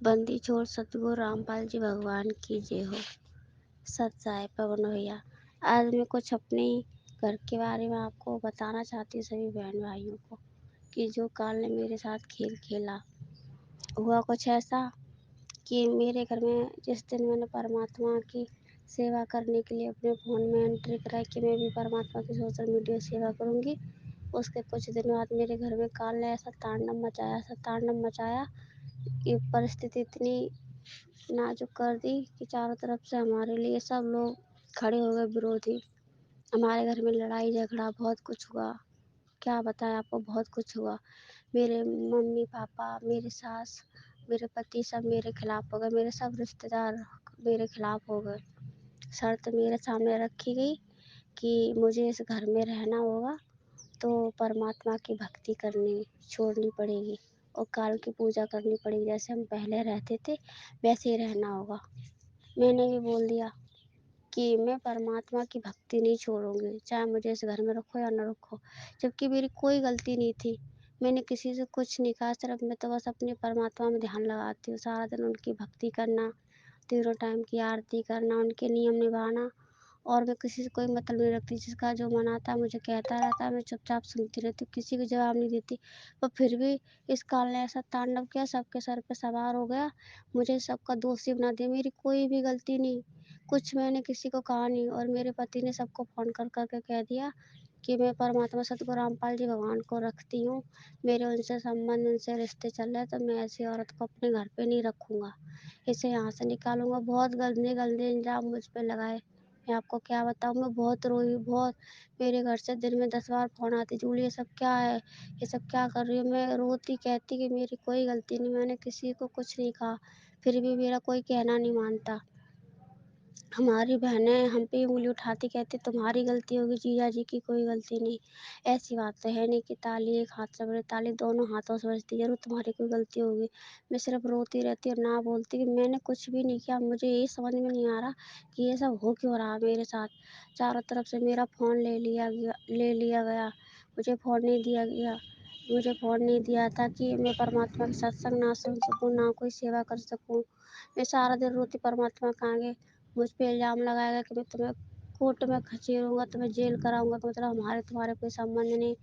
बंदी छोड़ सतगुरु रामपाल जी भगवान की जय हो। सत साई पवन भैया, आज मैं कुछ अपने घर के बारे में आपको बताना चाहती हूँ सभी बहन भाइयों को कि जो काल ने मेरे साथ खेल खेला। हुआ कुछ ऐसा कि मेरे घर में जिस दिन मैंने परमात्मा की सेवा करने के लिए अपने फ़ोन में एंट्री कराई कि मैं भी परमात्मा की सोशल मीडिया सेवा करूँगी, उसके कुछ दिन बाद मेरे घर में काल ने ऐसा तांडव मचाया कि परिस्थिति इतनी नाजुक कर दी कि चारों तरफ से हमारे लिए सब लोग खड़े हो गए विरोधी। हमारे घर में लड़ाई झगड़ा बहुत कुछ हुआ। क्या बताएं आपको, बहुत कुछ हुआ। मेरे मम्मी पापा, मेरी सास, मेरे पति सब मेरे खिलाफ हो गए। मेरे सब रिश्तेदार मेरे खिलाफ हो गए। शर्त मेरे सामने रखी गई कि मुझे इस घर में रहना होगा तो परमात्मा की भक्ति करनी छोड़नी पड़ेगी और काल की पूजा करनी पड़ेगी। जैसे हम पहले रहते थे वैसे ही रहना होगा। मैंने भी बोल दिया कि मैं परमात्मा की भक्ति नहीं छोड़ूंगी, चाहे मुझे इस घर में रखो या न रखो। जबकि मेरी कोई गलती नहीं थी, मैंने किसी से कुछ नहीं कहा, सिर्फ मैं तो बस अपनी परमात्मा में ध्यान लगाती हूँ। सारा दिन उनकी भक्ति करना, तीनों टाइम की आरती करना, उनके नियम निभाना, और मैं किसी से कोई मतलब नहीं रखती। जिसका जो मन आता है मुझे कहता रहता है, मैं चुपचाप सुनती रहती हूँ, किसी को जवाब नहीं देती। पर फिर भी इस काल ने ऐसा तांडव किया, सबके सर पे सवार हो गया, मुझे सबका दोषी बना दिया। मेरी कोई भी गलती नहीं, कुछ मैंने किसी को कहा नहीं। और मेरे पति ने सबको फ़ोन कर के कह दिया कि मैं परमात्मा सतगुरु रामपाल जी भगवान को रखती हूँ, मेरे उनसे संबंध, उनसे रिश्ते चल रहे हैं, तो मैं ऐसी औरत को अपने घर पे नहीं रखूँगा, इसे यहाँ से निकालूँगा। बहुत गंदे गंदे इल्ज़ाम मुझ पे लगाए। मैं आपको क्या बताऊँ, मैं बहुत रोई, बहुत। मेरे घर से दिन में 10 बार फ़ोन आती, जूली ये सब क्या है? ये सब क्या कर रही हो? मैं रोती कहती कि मेरी कोई गलती नहीं, मैंने किसी को कुछ नहीं कहा, फिर भी मेरा कोई कहना नहीं मानता। हमारी बहनें हम पे उँगली उठाती, कहती तुम्हारी गलती होगी, जीजा जी की कोई गलती नहीं। ऐसी बात तो है नहीं कि ताली एक हाथ से बजे, ताली दोनों हाथों से बजती है, ज़रूर तुम्हारी कोई गलती होगी। मैं सिर्फ रोती रहती और ना बोलती कि मैंने कुछ भी नहीं किया। मुझे ये समझ में नहीं आ रहा कि ये सब हो क्यों रहा है मेरे साथ। चारों तरफ से मेरा फ़ोन ले लिया गया, मुझे फ़ोन नहीं दिया गया। मुझे फ़ोन नहीं दिया ताकि मैं परमात्मा का सत्संग ना सुन सकूँ, ना कोई सेवा कर सकूँ। मैं सारा दिन रोती, परमात्मा कहाँ गए? मुझ पे इल्ज़ाम लगाएगा कि मैं तुम्हें कोर्ट में खचेड़ूँगा, तुम्हें जेल कराऊँगा, तो मतलब हमारे तुम्हारे कोई संबंध नहीं।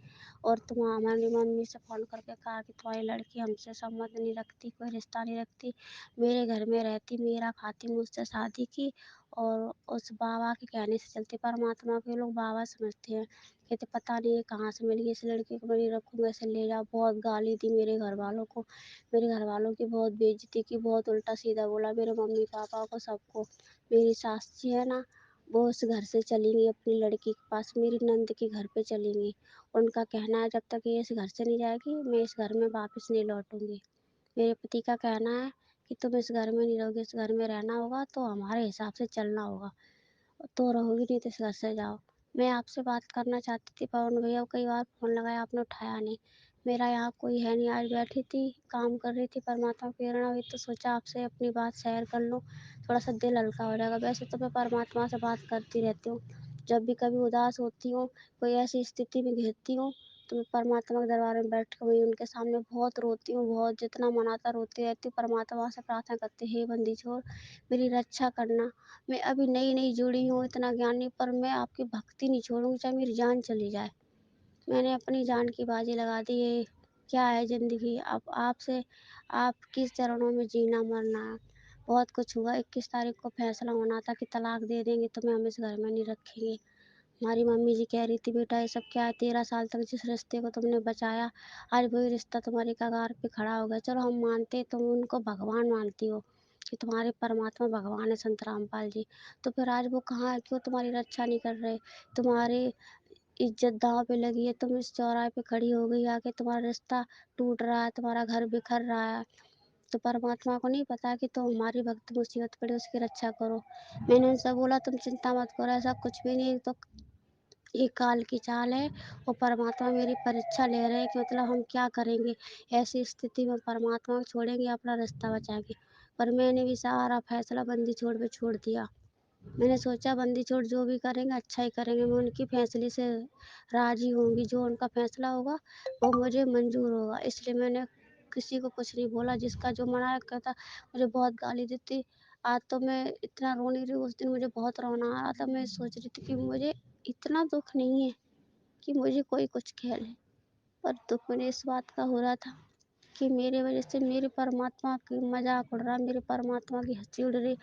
और तुम हमारी मम्मी से फ़ोन करके कहा कि तुम्हारी लड़की हमसे संबंध नहीं रखती, कोई रिश्ता नहीं रखती, मेरे घर में रहती, मेरा खाती, मुझसे शादी की। और उस बाबा के कहने से चलती। परमात्मा को ये लोग बाबा समझते हैं। कहते पता नहीं ये कहाँ से मिल गई, इस लड़की को मैं नहीं रखूँगा, इसे ले जाओ। बहुत गाली दी मेरे घर वालों को, मेरे घर वालों की बहुत बेइज़्ज़ती की, बहुत उल्टा सीधा बोला मेरे मम्मी पापा को, सबको। मेरी सास जी है ना, वो उस घर से चली गई अपनी लड़की के पास, मेरी नंद के घर पे चली गई। उनका कहना है जब तक ये इस घर से नहीं जाएगी मैं इस घर में वापस नहीं लौटूंगी। मेरे पति का कहना है कि तुम इस घर में नहीं रहोगे, इस घर में रहना होगा तो हमारे हिसाब से चलना होगा, तो रहोगी, नहीं तो इस घर से जाओ। मैं आपसे बात करना चाहती थी पवन भैया को, कई बार फ़ोन लगाया आपने उठाया नहीं। मेरा यहाँ कोई है नहीं, आज बैठी थी, काम कर रही थी, परमात्मा की प्रेरणा हुई तो सोचा आपसे अपनी बात शेयर कर लूँ, थोड़ा सा दिल हल्का हो जाएगा। वैसे तो मैं परमात्मा से बात करती रहती हूँ, जब भी कभी उदास होती हूँ, कोई ऐसी स्थिति में घिरती हूँ, तो मैं परमात्मा के दरबार में बैठ के वहीं उनके सामने बहुत रोती हूँ, बहुत, जितना मन आता रोती रहती हूँ। परमात्मा से प्रार्थना करती हूँ, हे बंदी छोड़ मेरी रक्षा करना। मैं अभी नई-नई जुड़ी हूँ, इतना ज्ञान नहीं, पर मैं आपकी भक्ति नहीं छोड़ूँगी, चाहे मेरी जान चली जाए। मैंने अपनी जान की बाजी लगा दी। ये क्या है ज़िंदगी? अब आपसे आपके चरणों में जीना मरना है। बहुत कुछ हुआ, 21 तारीख को फैसला होना था कि तलाक दे देंगे, तुम्हें हम इस घर में नहीं रखेंगे। हमारी मम्मी जी कह रही थी बेटा ये सब क्या है, 13 साल तक जिस रिश्ते को तुमने बचाया, आज वही रिश्ता तुम्हारी कगार पे खड़ा हो गया। चलो हम मानते, तुम उनको भगवान मानती हो कि तुम्हारे परमात्मा भगवान है संत रामपाल जी, तो फिर आज वो कहाँ है? क्यों तुम्हारी रक्षा नहीं कर रहे? तुम्हारी इज्जत दाँव पे लगी है, तुम इस चौराहे पे खड़ी हो गई आके, तुम्हारा रिश्ता टूट रहा है, तुम्हारा घर बिखर रहा है, तो परमात्मा को नहीं पता कि तुम हमारी भक्त मुसीबत पड़ी उसकी रक्षा करो। मैंने उनसे बोला तुम चिंता मत करो, ऐसा कुछ भी नहीं, तो ये काल की चाल है और परमात्मा मेरी परीक्षा ले रहे हैं कि मतलब हम क्या करेंगे। ऐसी स्थिति में परमात्मा को छोड़ेंगे, अपना रास्ता बचाएंगे। पर मैंने भी सारा फैसला बंदी छोड़ पे छोड़ दिया। मैंने सोचा बंदी छोड़ जो भी करेंगे अच्छा ही करेंगे, मैं उनकी फैसले से राजी होंगी, जो उनका फैसला होगा वो मुझे मंजूर होगा। इसलिए मैंने किसी को कुछ नहीं बोला, जिसका जो मना करता मुझे बहुत गाली देती। आज तो मैं इतना रो नहीं रही हूँ, उस दिन मुझे बहुत रोना आ रहा था। मैं सोच रही थी कि मुझे इतना दुख नहीं है कि मुझे कोई कुछ कह ले, पर दुख मुझे इस बात का हो रहा था कि मेरे वजह से मेरे परमात्मा की मजाक उड़ रहा, मेरे परमात्मा की हंसी उड़ रही।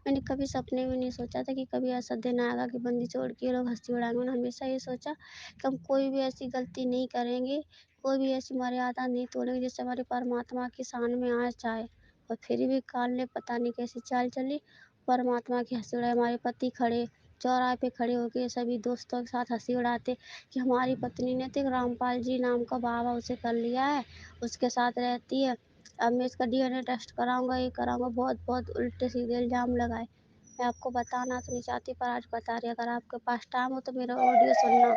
मैंने कभी सपने में नहीं सोचा था कि कभी ऐसा दिन आएगा कि बंदी छोड़ के लोग हंसी उड़ाएंगे। मैंने हमेशा ये सोचा कि हम कोई भी ऐसी गलती नहीं करेंगे, कोई भी ऐसी मर्यादा नहीं तोड़ेंगे जिससे हमारे परमात्मा की शान में आँच आए। और फिर भी काल ने पता नहीं कैसी चाल चली, परमात्मा की हंसी उड़ाई। हमारे पति खड़े चौराहे पे खड़े होके सभी दोस्तों के साथ हंसी उड़ाते कि हमारी पत्नी ने तो एक रामपाल जी नाम का बाबा उसे कर लिया है, उसके साथ रहती है। अब मैं इसका डीएनए टेस्ट कराऊंगा, ये कराऊंगा। बहुत बहुत उल्टे सीधे इल्जाम लगाए। मैं आपको बताना तो नहीं चाहती, पर आज बता रही। अगर आपके पास टाइम हो तो मेरा ऑडियो सुनना।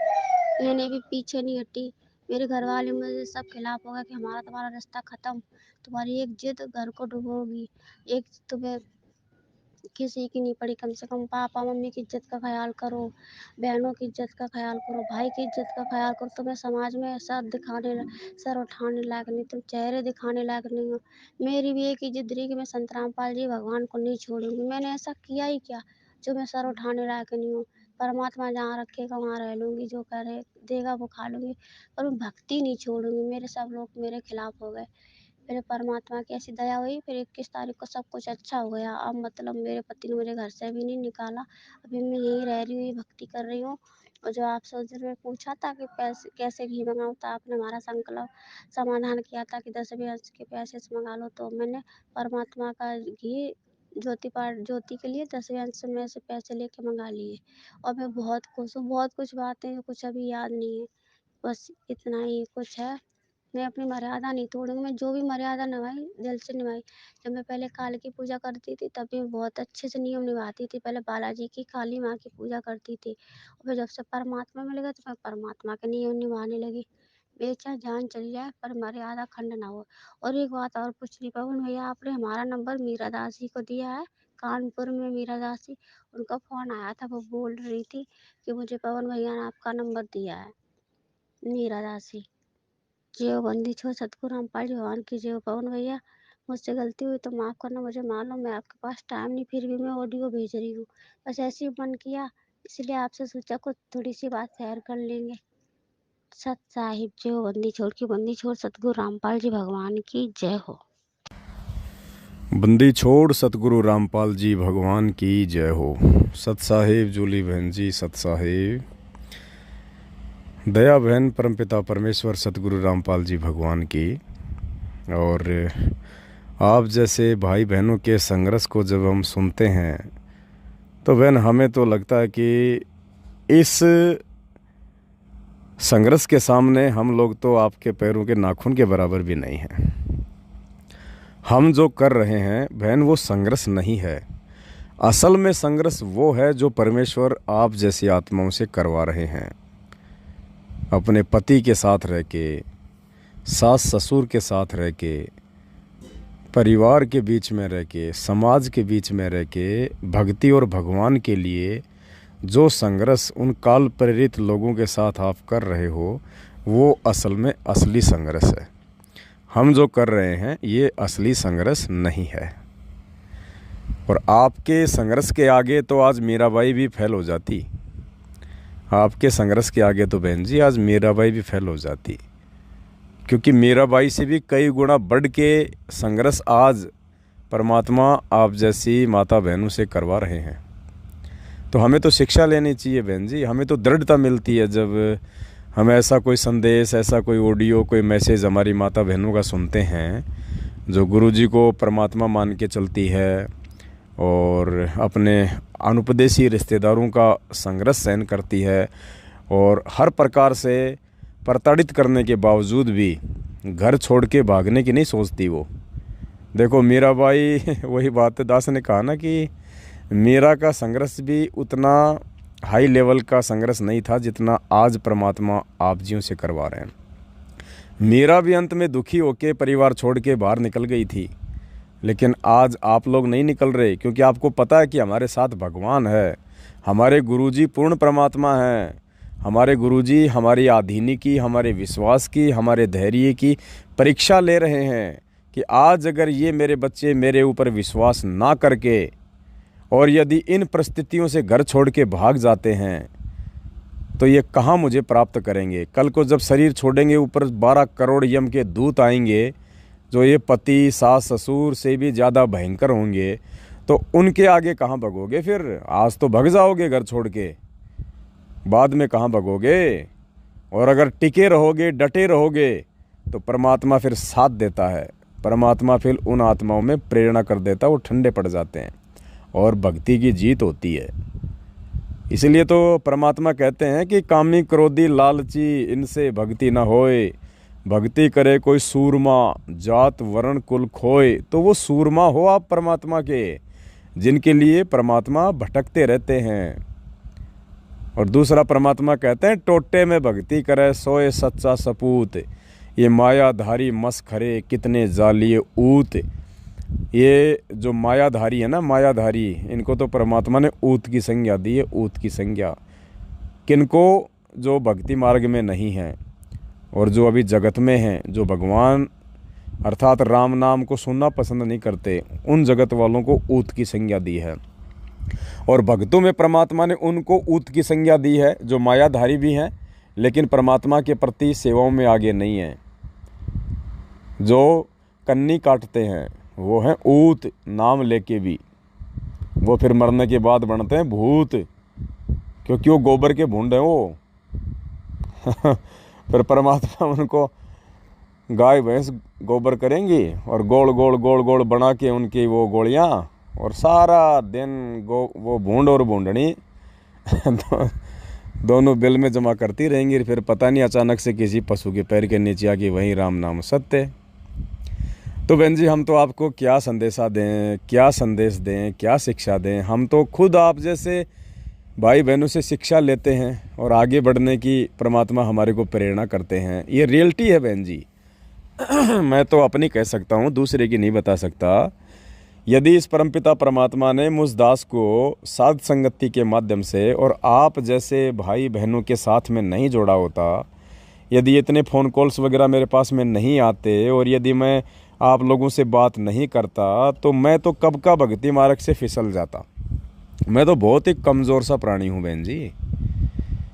मैंने भी पीछे नहीं हटी। मेरे घर वाले मुझे सब खिलाफ होगा कि हमारा तुम्हारा रिश्ता खत्म, तुम्हारी एक जिद घर को डुबोगी, एक तुम्हें किसी की नहीं पड़ी। कम से कम पापा मम्मी की इज्जत का ख्याल करो, बहनों की इज्जत का ख्याल करो, भाई की इज्जत का ख्याल करो। तुम्हें समाज में सर उठाने लायक नहीं, तुम चेहरे दिखाने लायक नहीं हो। मेरी भी एक ही जिद रही कि मैं संत रामपाल जी भगवान को नहीं छोड़ूंगी। मैंने ऐसा किया ही क्या जो मैं सर उठाने लायक नहीं हूँ। परमात्मा जहाँ रखेगा वहाँ रह लूँगी, जो करे देगा वो खा लूँगी, पर मैं भक्ति नहीं छोड़ूंगी। मेरे सब लोग मेरे खिलाफ हो गए, फिर परमात्मा की ऐसी दया हुई, फिर 21 तारीख को सब कुछ अच्छा हो गया। अब मतलब मेरे पति ने मुझे घर से भी नहीं निकाला। अभी मैं यहीं रह रही हूँ, ये भक्ति कर रही हूँ। और जो आपसे उस दिन में पूछा था कि पैसे कैसे घी मंगाऊँ, तो आपने हमारा संकल्प समाधान किया था कि 10वें अंश के पैसे से मंगा लो। तो मैंने परमात्मा का घी ज्योति के लिए 10वें अंश में से पैसे लेके मंगा लिए। और मैं बहुत खुश हूँ। बहुत कुछ बातें कुछ अभी याद नहीं है, बस इतना ही कुछ है। मैं अपनी मर्यादा नहीं तोड़ूंगी। मैं जो भी मर्यादा निभाई दिल से निभाई। जब मैं पहले काली की पूजा करती थी तब भी बहुत अच्छे से नियम निभाती थी। पहले बालाजी की काली माँ की पूजा करती थी, और फिर जब से परमात्मा मिल गया तो मैं परमात्मा के नियम निभाने लगी। बेचा जान चली जाए पर मर्यादा खंड ना हो। और एक बात और पूछ रही, पवन भैया आपने हमारा नंबर मीरा दासी को दिया है, कानपुर में मीरा दासी, उनका फोन आया था। वो बोल रही थी कि मुझे पवन भैया ने आपका नंबर दिया है। मीरा दासी, जय हो बंदी छोड़ सतगुरु रामपाल जी भगवान की जय हो। पवन भैया मुझसे गलती हुई तो माफ़ करना, मुझे मालूम मैं आपके पास टाइम नहीं, फिर भी मैं ऑडियो भेज रही हूँ। बस ऐसे ही मन किया, इसलिए आपसे सोचा कुछ थोड़ी सी बात शेयर कर लेंगे। सत साहिब जय हो। बंदी छोड़ सतगुरु रामपाल जी भगवान की जय हो। बंदी छोड़ सतगुरु रामपाल जी भगवान की जय हो। सत साहिब जूली बहन जी, सत साहिब दया बहन, परमपिता परमेश्वर सतगुरु रामपाल जी भगवान की। और आप जैसे भाई बहनों के संघर्ष को जब हम सुनते हैं तो बहन हमें तो लगता है कि इस संघर्ष के सामने हम लोग तो आपके पैरों के नाखून के बराबर भी नहीं हैं। हम जो कर रहे हैं बहन वो संघर्ष नहीं है। असल में संघर्ष वो है जो परमेश्वर आप जैसी आत्माओं से करवा रहे हैं। अपने पति के साथ रह के, सास ससुर के साथ रह के, परिवार के बीच में रह के, समाज के बीच में रह के, भक्ति और भगवान के लिए जो संघर्ष उन काल प्रेरित लोगों के साथ आप कर रहे हो वो असल में असली संघर्ष है। हम जो कर रहे हैं ये असली संघर्ष नहीं है। और आपके संघर्ष के आगे तो आज मीराबाई भी फेल हो जाती। आपके संघर्ष के आगे तो बहन जी आज मीराबाई भी फेल हो जाती, क्योंकि मीराबाई से भी कई गुना बढ़ के संघर्ष आज परमात्मा आप जैसी माता बहनों से करवा रहे हैं। तो हमें तो शिक्षा लेनी चाहिए बहन जी। हमें तो दृढ़ता मिलती है जब हम ऐसा कोई संदेश, ऐसा कोई ऑडियो, कोई मैसेज हमारी माता बहनों का सुनते हैं जो गुरुजी को परमात्मा मान के चलती है और अपने अनुपदेशी रिश्तेदारों का संघर्ष सहन करती है, और हर प्रकार से प्रताड़ित करने के बावजूद भी घर छोड़ के भागने की नहीं सोचती वो। देखो मीराबाई वही बात दास ने कहा ना कि मीरा का संघर्ष भी उतना हाई लेवल का संघर्ष नहीं था जितना आज परमात्मा आप जियों से करवा रहे हैं। मीरा भी अंत में दुखी होकर परिवार छोड़ के बाहर निकल गई थी, लेकिन आज आप लोग नहीं निकल रहे, क्योंकि आपको पता है कि हमारे साथ भगवान है, हमारे गुरुजी पूर्ण परमात्मा हैं। हमारे गुरुजी हमारी आधीनी की, हमारे विश्वास की, हमारे धैर्य की परीक्षा ले रहे हैं। कि आज अगर ये मेरे बच्चे मेरे ऊपर विश्वास ना करके और यदि इन परिस्थितियों से घर छोड़ के भाग जाते हैं तो ये कहाँ मुझे प्राप्त करेंगे। कल को जब शरीर छोड़ेंगे ऊपर 12 करोड़ यम के दूत आएंगे जो ये पति सास ससुर से भी ज़्यादा भयंकर होंगे, तो उनके आगे कहाँ भगोगे फिर। आज तो भग जाओगे घर छोड़ के, बाद में कहाँ भगोगे। और अगर टिके रहोगे डटे रहोगे तो परमात्मा फिर साथ देता है। परमात्मा फिर उन आत्माओं में प्रेरणा कर देता है, वो ठंडे पड़ जाते हैं और भक्ति की जीत होती है। इसलिए तो परमात्मा कहते हैं कि कामी क्रोधी लालची इनसे भक्ति न होए, भक्ति करे कोई सूरमा जात वर्ण कुल खोए। तो वो सूरमा हो आप परमात्मा के, जिनके लिए परमात्मा भटकते रहते हैं। और दूसरा परमात्मा कहते हैं टोटे में भक्ति करे सोए सच्चा सपूत, ये मायाधारी मस्खरे कितने जालिए ऊत। ये जो मायाधारी है ना, मायाधारी, इनको तो परमात्मा ने ऊत की संज्ञा दी है। ऊत की संज्ञा किनको, जो भक्ति मार्ग में नहीं हैं और जो अभी जगत में हैं, जो भगवान अर्थात राम नाम को सुनना पसंद नहीं करते, उन जगत वालों को ऊत की संज्ञा दी है। और भक्तों में परमात्मा ने उनको ऊत की संज्ञा दी है जो मायाधारी भी हैं लेकिन परमात्मा के प्रति सेवाओं में आगे नहीं हैं। जो कन्नी काटते हैं वो हैं ऊत, नाम लेके भी। वो फिर मरने के बाद बनते हैं भूत, क्योंकि वो गोबर के भूंड हैं वो। फिर परमात्मा उनको गाय भैंस गोबर करेंगी और गोल गोल गोल गोल बना के उनकी वो गोलियां, और सारा दिन वो भूंड और भूंडनी दोनों बिल में जमा करती रहेंगी। फिर पता नहीं अचानक से किसी पशु के पैर के नीचे आके वहीं राम नाम सत्य। तो बहन जी, हम तो आपको क्या संदेशा दें, क्या संदेश दें, क्या शिक्षा दें। हम तो खुद आप जैसे भाई बहनों से शिक्षा लेते हैं और आगे बढ़ने की परमात्मा हमारे को प्रेरणा करते हैं। ये रियलिटी है बहन जी। मैं तो अपनी कह सकता हूँ, दूसरे की नहीं बता सकता। यदि इस परमपिता परमात्मा ने मुझ दास को साध संगति के माध्यम से और आप जैसे भाई बहनों के साथ में नहीं जोड़ा होता, यदि इतने फ़ोन कॉल्स वगैरह मेरे पास में नहीं आते और यदि मैं आप लोगों से बात नहीं करता, तो मैं तो कब का भक्ति मार्ग से फिसल जाता। मैं तो बहुत ही कमज़ोर सा प्राणी हूँ बहन जी।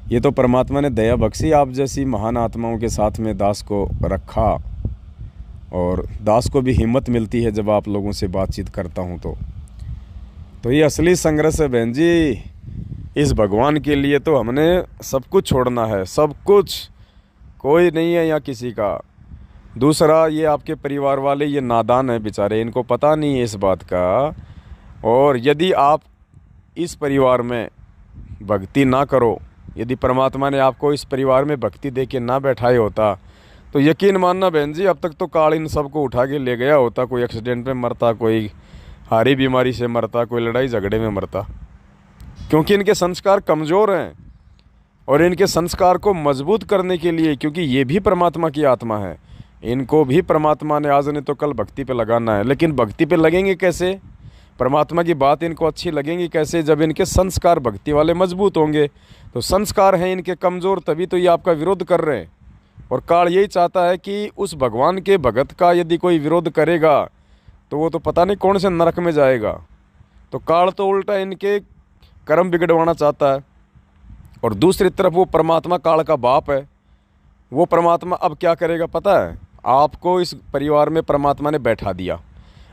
ये तो परमात्मा ने दया बख्शी, आप जैसी महान आत्माओं के साथ में दास को रखा, और दास को भी हिम्मत मिलती है जब आप लोगों से बातचीत करता हूँ। तो ये असली संघर्ष है बहन जी। इस भगवान के लिए तो हमने सब कुछ छोड़ना है, सब कुछ, कोई नहीं है यहाँ किसी का। दूसरा, ये आपके परिवार वाले ये नादान हैं बेचारे, इनको पता नहीं है इस बात का। और यदि आप इस परिवार में भक्ति ना करो, यदि परमात्मा ने आपको इस परिवार में भक्ति दे के ना बैठाए होता, तो यकीन मानना बहन जी, अब तक तो काल इन सबको उठा के ले गया होता। कोई एक्सीडेंट में मरता, कोई हारी बीमारी से मरता, कोई लड़ाई झगड़े में मरता। क्योंकि इनके संस्कार कमज़ोर हैं और इनके संस्कार को मजबूत करने के लिए, क्योंकि ये भी परमात्मा की आत्मा है, इनको भी परमात्मा ने आज नहीं तो कल भक्ति पे लगाना है। लेकिन भक्ति पे लगेंगे कैसे, परमात्मा की बात इनको अच्छी लगेंगी कैसे, जब इनके संस्कार भक्ति वाले मजबूत होंगे। तो संस्कार हैं इनके कमज़ोर, तभी तो ये आपका विरोध कर रहे हैं। और काल यही चाहता है कि उस भगवान के भगत का यदि कोई विरोध करेगा तो वो तो पता नहीं कौन से नरक में जाएगा। तो काल तो उल्टा इनके कर्म बिगड़वाना चाहता है। और दूसरी तरफ वो परमात्मा काल का बाप है। वो परमात्मा अब क्या करेगा पता है, आपको इस परिवार में परमात्मा ने बैठा दिया।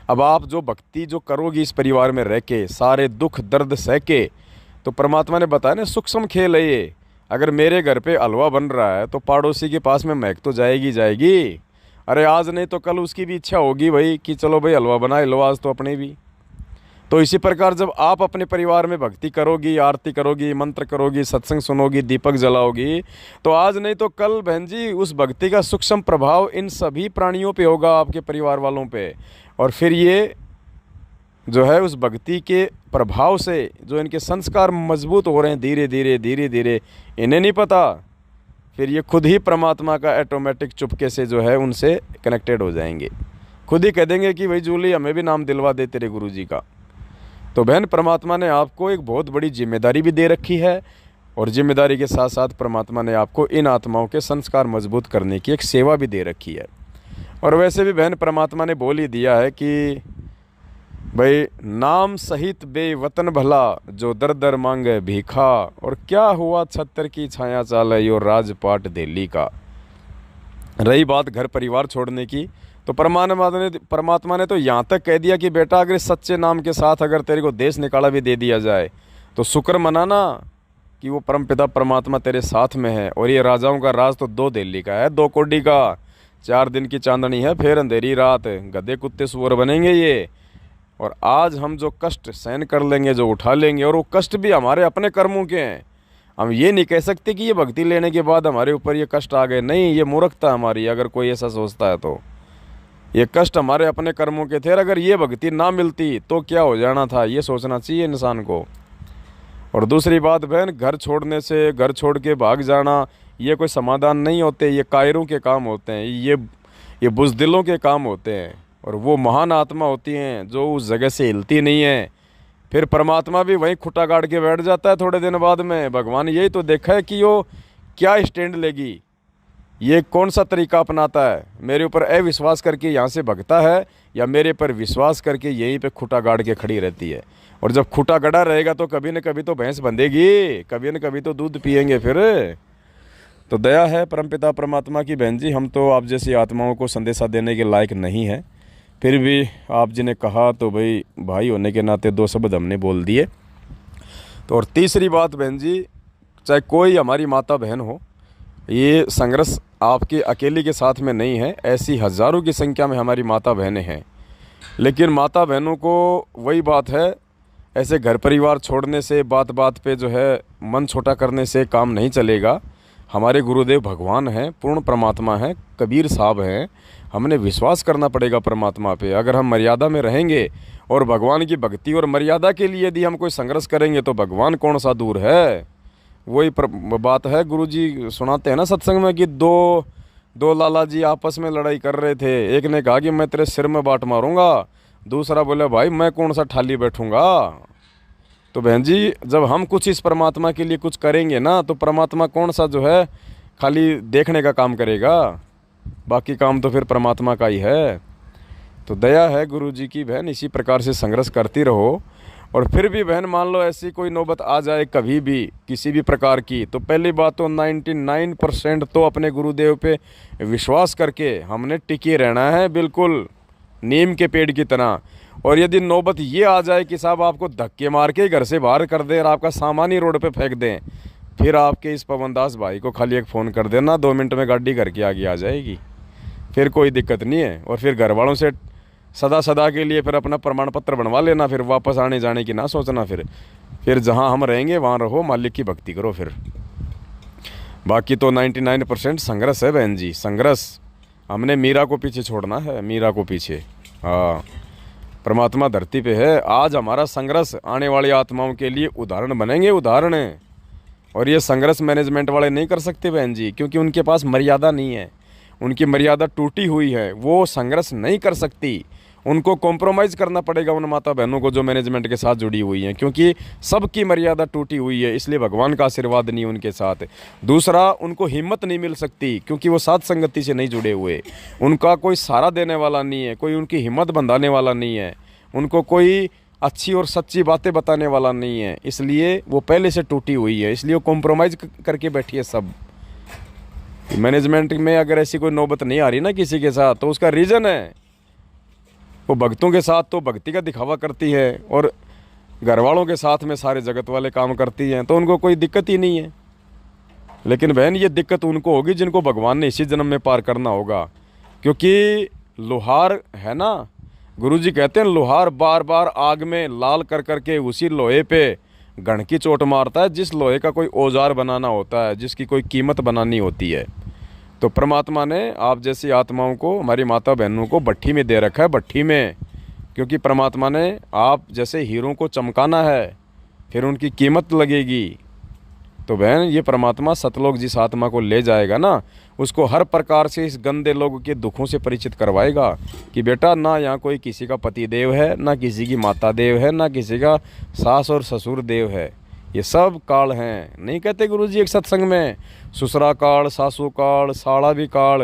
अब आप जो भक्ति जो करोगी इस परिवार में रह के, सारे दुख दर्द सह के, तो परमात्मा ने बताया ना, सूक्ष्म खेल है ये। अगर मेरे घर पे हलवा बन रहा है तो पड़ोसी के पास में महक तो जाएगी जाएगी। अरे आज नहीं तो कल उसकी भी इच्छा होगी भाई कि चलो भाई हलवा बनाए लो आज तो अपने भी। तो इसी प्रकार जब आप अपने परिवार में भक्ति करोगी, आरती करोगी, मंत्र करोगी, सत्संग सुनोगी, दीपक जलाओगी, तो आज नहीं तो कल बहन जी उस भक्ति का सूक्ष्म प्रभाव इन सभी प्राणियों पे होगा, आपके परिवार वालों पे। और फिर ये जो है उस भक्ति के प्रभाव से जो इनके संस्कार मजबूत हो रहे हैं धीरे धीरे धीरे धीरे, इन्हें नहीं पता, फिर ये खुद ही परमात्मा का ऑटोमेटिक चुपके से जो है उनसे कनेक्टेड हो जाएंगे। खुद ही कह देंगे कि भाई जूली हमें भी नाम दिलवा दे तेरे गुरु जी का। तो बहन, परमात्मा ने आपको एक बहुत बड़ी जिम्मेदारी भी दे रखी है, और जिम्मेदारी के साथ साथ परमात्मा ने आपको इन आत्माओं के संस्कार मजबूत करने की एक सेवा भी दे रखी है। और वैसे भी बहन परमात्मा ने बोल ही दिया है कि भाई नाम सहित बेवतन भला, जो दर दर मांगे भीखा, और क्या हुआ छत्तर की छाया चाले यो राजपाट दिल्ली का। रही बात घर परिवार छोड़ने की, तो परमात्मा ने तो यहाँ तक कह दिया कि बेटा अगर इस सच्चे नाम के साथ अगर तेरे को देश निकाला भी दे दिया जाए तो शुक्र मनाना कि वो परमपिता परमात्मा तेरे साथ में है। और ये राजाओं का राज तो 2 दिल्ली का है, 2 कोडी का। 4 दिन की चांदनी है, फिर अंधेरी रात, गधे कुत्ते सुअर बनेंगे ये। और आज हम जो कष्ट सहन कर लेंगे, जो उठा लेंगे, और वो कष्ट भी हमारे अपने कर्मों के हैं। हम ये नहीं कह सकते कि ये भक्ति लेने के बाद हमारे ऊपर ये कष्ट आ गए, नहीं, ये मूर्खता हमारी अगर कोई ऐसा सोचता है तो। ये कष्ट हमारे अपने कर्मों के थे, और अगर ये भक्ति ना मिलती तो क्या हो जाना था, ये सोचना चाहिए इंसान को। और दूसरी बात बहन, घर छोड़ने से, घर छोड़ के भाग जाना, ये कोई समाधान नहीं होते, ये कायरों के काम होते हैं, ये बुज़दिलों के काम होते हैं। और वो महान आत्मा होती हैं जो उस जगह से हिलती नहीं है। फिर परमात्मा भी वहीं खुटा गाड़ के बैठ जाता है थोड़े दिन बाद में। भगवान यही तो देखा है कि वो क्या स्टैंड लेगी, ये कौन सा तरीका अपनाता है, मेरे ऊपर अविश्वास करके यहाँ से भगता है या मेरे पर विश्वास करके यहीं पे खुटा गाड़ के खड़ी रहती है। और जब खुटा गड़ा रहेगा तो कभी न कभी तो भैंस बंधेगी, कभी न कभी तो दूध पिएंगे फिर। तो दया है परमपिता परमात्मा की बहन जी, हम तो आप जैसी आत्माओं को संदेशा देने के लायक नहीं है, फिर भी आप जी ने कहा तो भाई होने के नाते 2 शब्द हमने बोल दिए। तो और तीसरी बात बहन जी, चाहे कोई हमारी माता बहन हो, ये संघर्ष आपकी अकेली के साथ में नहीं है, ऐसी हज़ारों की संख्या में हमारी माता बहनें हैं। लेकिन माता बहनों को वही बात है, ऐसे घर परिवार छोड़ने से, बात बात पे जो है मन छोटा करने से काम नहीं चलेगा। हमारे गुरुदेव भगवान हैं, पूर्ण परमात्मा हैं, कबीर साहब हैं, हमने विश्वास करना पड़ेगा परमात्मा पे। अगर हम मर्यादा में रहेंगे और भगवान की भक्ति और मर्यादा के लिए यदि हम कोई संघर्ष करेंगे तो भगवान कौन सा दूर है। वही बात है, गुरुजी सुनाते हैं ना सत्संग में कि दो लाला जी आपस में लड़ाई कर रहे थे। एक ने कहा कि मैं तेरे सिर में बाट मारूंगा, दूसरा बोले भाई मैं कौन सा ठाली बैठूंगा। तो बहन जी, जब हम कुछ इस परमात्मा के लिए कुछ करेंगे ना, तो परमात्मा कौन सा जो है खाली देखने का काम करेगा, बाकी काम तो फिर परमात्मा का ही है। तो दया है गुरु जी की बहन, इसी प्रकार से संघर्ष करती रहो। और फिर भी बहन मान लो ऐसी कोई नौबत आ जाए कभी भी किसी भी प्रकार की, तो पहली बात तो 99% तो अपने गुरुदेव पे विश्वास करके हमने टिके रहना है, बिल्कुल नीम के पेड़ की तरह। और यदि नौबत ये आ जाए कि साहब आपको धक्के मार के घर से बाहर कर दें और आपका सामान ही रोड पे फेंक दें, फिर आपके इस पवनदास भाई को खाली एक फ़ोन कर देना, 2 मिनट में गाड़ी घर के आगे आ जाएगी, फिर कोई दिक्कत नहीं है। और फिर घर वालों से सदा के लिए फिर अपना प्रमाण पत्र बनवा लेना, फिर वापस आने जाने की ना सोचना। फिर जहाँ हम रहेंगे वहाँ रहो, मालिक की भक्ति करो फिर। बाकी तो 99% संघर्ष है बहन जी, संघर्ष। हमने मीरा को पीछे छोड़ना है, मीरा को पीछे। हाँ, परमात्मा धरती पे है। आज हमारा संघर्ष आने वाली आत्माओं के लिए उदाहरण बनेंगे, उदाहरण। और ये संघर्ष मैनेजमेंट वाले नहीं कर सकते बहन जी, क्योंकि उनके पास मर्यादा नहीं है, उनकी मर्यादा टूटी हुई है, वो संघर्ष नहीं कर सकती। उनको कॉम्प्रोमाइज़ करना पड़ेगा उन माता बहनों को जो मैनेजमेंट के साथ जुड़ी हुई हैं, क्योंकि सबकी मर्यादा टूटी हुई है, इसलिए भगवान का आशीर्वाद नहीं उनके साथ। दूसरा, उनको हिम्मत नहीं मिल सकती क्योंकि वो साथ संगति से नहीं जुड़े हुए, उनका कोई सहारा देने वाला नहीं है, कोई उनकी हिम्मत बंधाने वाला नहीं है, उनको कोई अच्छी और सच्ची बातें बताने वाला नहीं है, इसलिए वो पहले से टूटी हुई है, इसलिए वो कॉम्प्रोमाइज़ करके बैठी है सब। मैनेजमेंट में अगर ऐसी कोई नौबत नहीं आ रही ना किसी के साथ, तो उसका रीज़न है वो भक्तों के साथ तो भक्ति का दिखावा करती है और घर वालों के साथ में सारे जगत वाले काम करती हैं, तो उनको कोई दिक्कत ही नहीं है। लेकिन बहन, ये दिक्कत उनको होगी जिनको भगवान ने इसी जन्म में पार करना होगा, क्योंकि लोहार है ना, गुरुजी कहते हैं लोहार बार बार आग में लाल कर करके उसी लोहे पे घण की चोट मारता है जिस लोहे का कोई औजार बनाना होता है, जिसकी कोई कीमत बनानी होती है। तो परमात्मा ने आप जैसी आत्माओं को, हमारी माता बहनों को भट्ठी में दे रखा है, भट्ठी में, क्योंकि परमात्मा ने आप जैसे हीरों को चमकाना है, फिर उनकी कीमत लगेगी। तो बहन, ये परमात्मा सतलोक जिस आत्मा को ले जाएगा ना, उसको हर प्रकार से इस गंदे लोगों के दुखों से परिचित करवाएगा कि बेटा, ना यहाँ कोई किसी का पति देव है, ना किसी की माता देव है, ना किसी का सास और ससुर देव है, ये सब काल हैं। नहीं कहते गुरुजी एक सत्संग में, ससुरा काल, सासू काल, साड़ा भी काल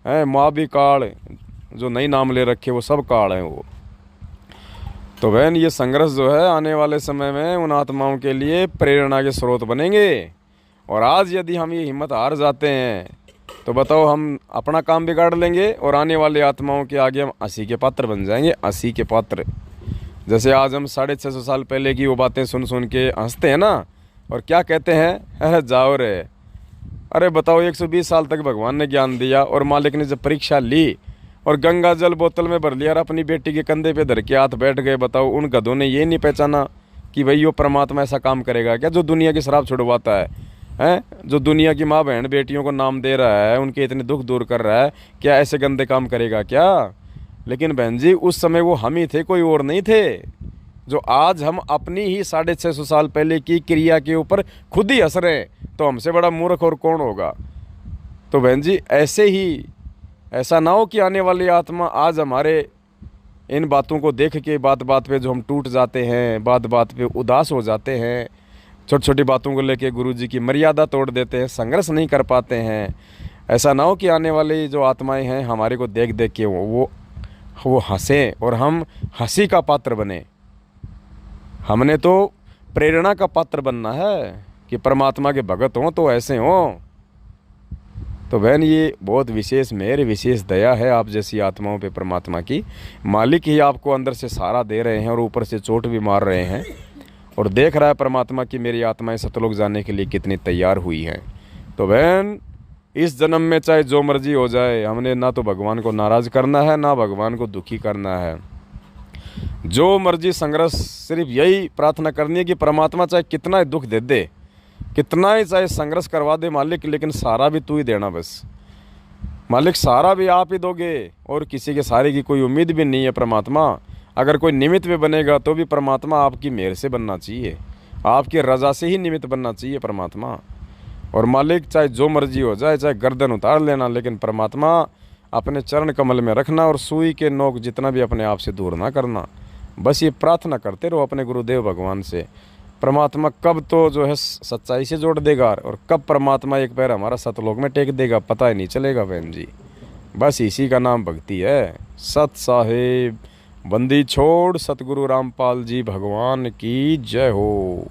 है, माँ भी काल, जो नई नाम ले रखे वो सब काल हैं वो। तो बहन ये संघर्ष जो है आने वाले समय में उन आत्माओं के लिए प्रेरणा के स्रोत बनेंगे। और आज यदि हम ये हिम्मत हार जाते हैं तो बताओ हम अपना काम बिगाड़ लेंगे और आने वाले आत्माओं के आगे हम हंसी के पात्र बन जाएंगे, हंसी के पात्र। जैसे आज हम 650 साल पहले की वो बातें सुन सुन के हंसते हैं ना, और क्या कहते हैं, अरे जाओ रे। अरे बताओ 120 साल तक भगवान ने ज्ञान दिया और मालिक ने जब परीक्षा ली और गंगा जल बोतल में भर लिया और अपनी बेटी के कंधे पे धर के हाथ बैठ गए, बताओ उन गधों ने ये नहीं पहचाना कि भाई वो परमात्मा ऐसा काम करेगा क्या, जो दुनिया की शराब छुड़वाता है, जो दुनिया की माँ बहन बेटियों को नाम दे रहा है, उनके इतने दुख दूर कर रहा है, क्या ऐसे गंदे काम करेगा क्या। लेकिन बहन जी उस समय वो हम ही थे, कोई और नहीं थे। जो आज हम अपनी ही 650 साल पहले की क्रिया के ऊपर खुद ही हंस रहे हैं, तो हमसे बड़ा मूर्ख और कौन होगा। तो बहन जी ऐसे ही ऐसा ना हो कि आने वाली आत्मा आज हमारे इन बातों को देख के बात बात पे जो हम टूट जाते हैं, बात बात पे उदास हो जाते हैं, छोटी छोटी बातों को लेके गुरु जी की मर्यादा तोड़ देते हैं, संघर्ष नहीं कर पाते हैं। ऐसा ना हो कि आने वाली जो आत्माएं हैं हमारे को देख देख के वो हंसें और हम हंसी का पात्र बने। हमने तो प्रेरणा का पात्र बनना है कि परमात्मा के भगत हों तो ऐसे हों। तो बहन ये बहुत विशेष मेहर, विशेष दया है आप जैसी आत्माओं पे परमात्मा की। मालिक ही आपको अंदर से सहारा दे रहे हैं और ऊपर से चोट भी मार रहे हैं, और देख रहा है परमात्मा की मेरी आत्माएं सतलोक जाने के लिए कितनी तैयार हुई हैं। तो बहन इस जन्म में चाहे जो मर्जी हो जाए, हमने ना तो भगवान को नाराज़ करना है ना भगवान को दुखी करना है। जो मर्जी संघर्ष, सिर्फ यही प्रार्थना करनी है कि परमात्मा चाहे कितना ही दुख दे दे, कितना ही चाहे संघर्ष करवा दे मालिक, लेकिन सहारा भी तू ही देना बस। मालिक सहारा भी आप ही दोगे और किसी के सहारे की कोई उम्मीद भी नहीं है परमात्मा। अगर कोई निमित्त भी बनेगा तो भी परमात्मा आपकी मेहर से बनना चाहिए, आपकी रज़ा से ही निमित्त बनना चाहिए परमात्मा। और मालिक चाहे जो मर्जी हो जाए, चाहे गर्दन उतार लेना, लेकिन परमात्मा अपने चरण कमल में रखना और सुई के नोक जितना भी अपने आप से दूर ना करना। बस ये प्रार्थना करते रहो अपने गुरुदेव भगवान से। परमात्मा कब तो जो है सच्चाई से जोड़ देगा और कब परमात्मा एक पैर हमारा सतलोक में टेक देगा पता ही नहीं चलेगा बहन जी। बस इसी का नाम भक्ति है। सत साहेब बंदी छोड़ सतगुरु रामपाल जी भगवान की जय हो।